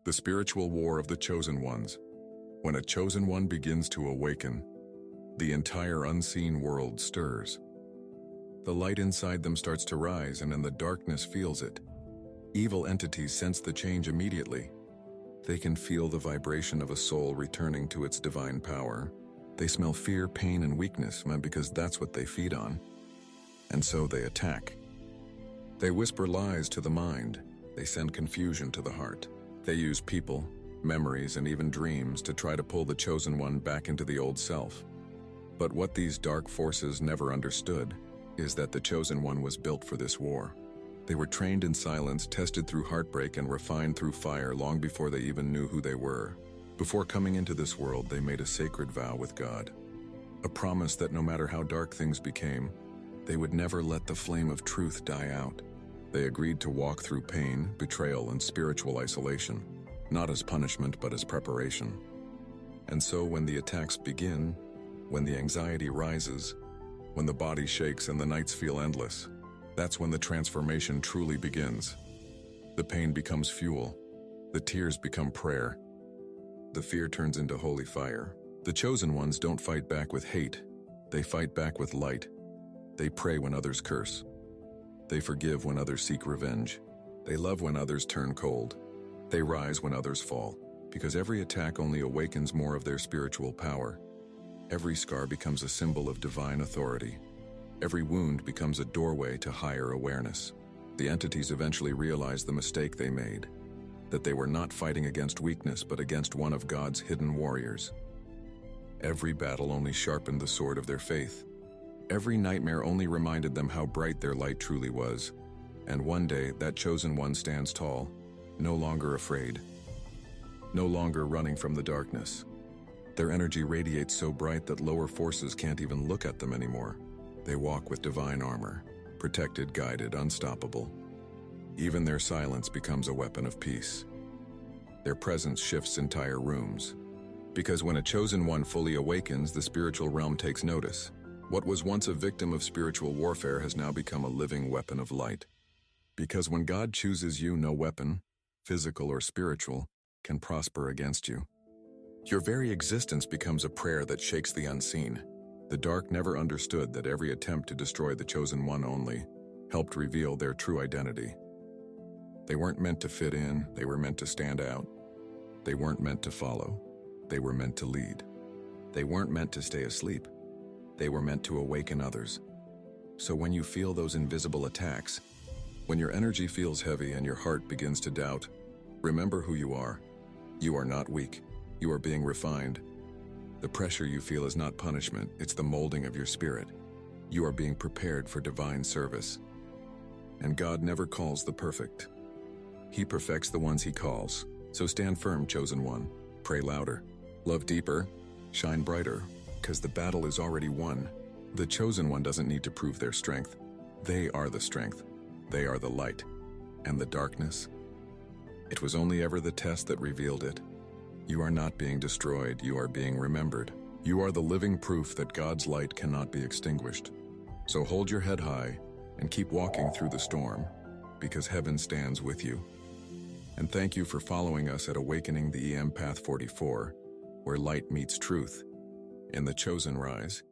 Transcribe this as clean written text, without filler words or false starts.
The spiritual war of the chosen ones. When a chosen one begins to awaken, the entire unseen world stirs. The light inside them starts to rise, and then the darkness feels it. Evil entities sense the change immediately. They can feel the vibration of a soul returning to its divine power. They smell fear, pain, and weakness, because that's what they feed on. And so they attack. They whisper lies to the mind. They send confusion to the heart. They use people, memories, and even dreams to try to pull the chosen one back into the old self. But what these dark forces never understood is that the chosen one was built for this war. They were trained in silence, tested through heartbreak, and refined through fire long before they even knew who they were. Before coming into this world, they made a sacred vow with God. A promise that no matter how dark things became, they would never let the flame of truth die out. They agreed to walk through pain, betrayal, and spiritual isolation, not as punishment but as preparation. And so when the attacks begin, when the anxiety rises, when the body shakes and the nights feel endless, that's when the transformation truly begins. The pain becomes fuel. The tears become prayer. The fear turns into holy fire. The chosen ones don't fight back with hate. They fight back with light. They pray when others curse. They forgive when others seek revenge. They love when others turn cold. They rise when others fall, because every attack only awakens more of their spiritual power. Every scar becomes a symbol of divine authority. Every wound becomes a doorway to higher awareness. The entities eventually realize the mistake they made, that they were not fighting against weakness but against one of God's hidden warriors. Every battle only sharpened the sword of their faith. Every nightmare only reminded them how bright their light truly was. And one day, that chosen one stands tall, no longer afraid, no longer running from the darkness. Their energy radiates so bright that lower forces can't even look at them anymore. They walk with divine armor, protected, guided, unstoppable. Even their silence becomes a weapon of peace. Their presence shifts entire rooms. Because when a chosen one fully awakens, the spiritual realm takes notice. What was once a victim of spiritual warfare has now become a living weapon of light. Because when God chooses you, no weapon, physical or spiritual, can prosper against you. Your very existence becomes a prayer that shakes the unseen. The dark never understood that every attempt to destroy the chosen one only helped reveal their true identity. They weren't meant to fit in, they were meant to stand out. They weren't meant to follow, they were meant to lead. They weren't meant to stay asleep, they were meant to awaken others. So when you feel those invisible attacks, when your energy feels heavy and your heart begins to doubt, remember who you are. You are not weak, you are being refined. The pressure you feel is not punishment, it's the molding of your spirit. You are being prepared for divine service. And God never calls the perfect. He perfects the ones He calls. So stand firm, chosen one. Pray louder. Love deeper. Shine brighter. Because the battle is already won. The chosen one doesn't need to prove their strength. They are the strength. They are the light. And the darkness? It was only ever the test that revealed it. You are not being destroyed, you are being remembered. You are the living proof that God's light cannot be extinguished. So hold your head high and keep walking through the storm, because heaven stands with you. And thank you for following us at Awakening the EM Path 44, where light meets truth. In the chosen rise,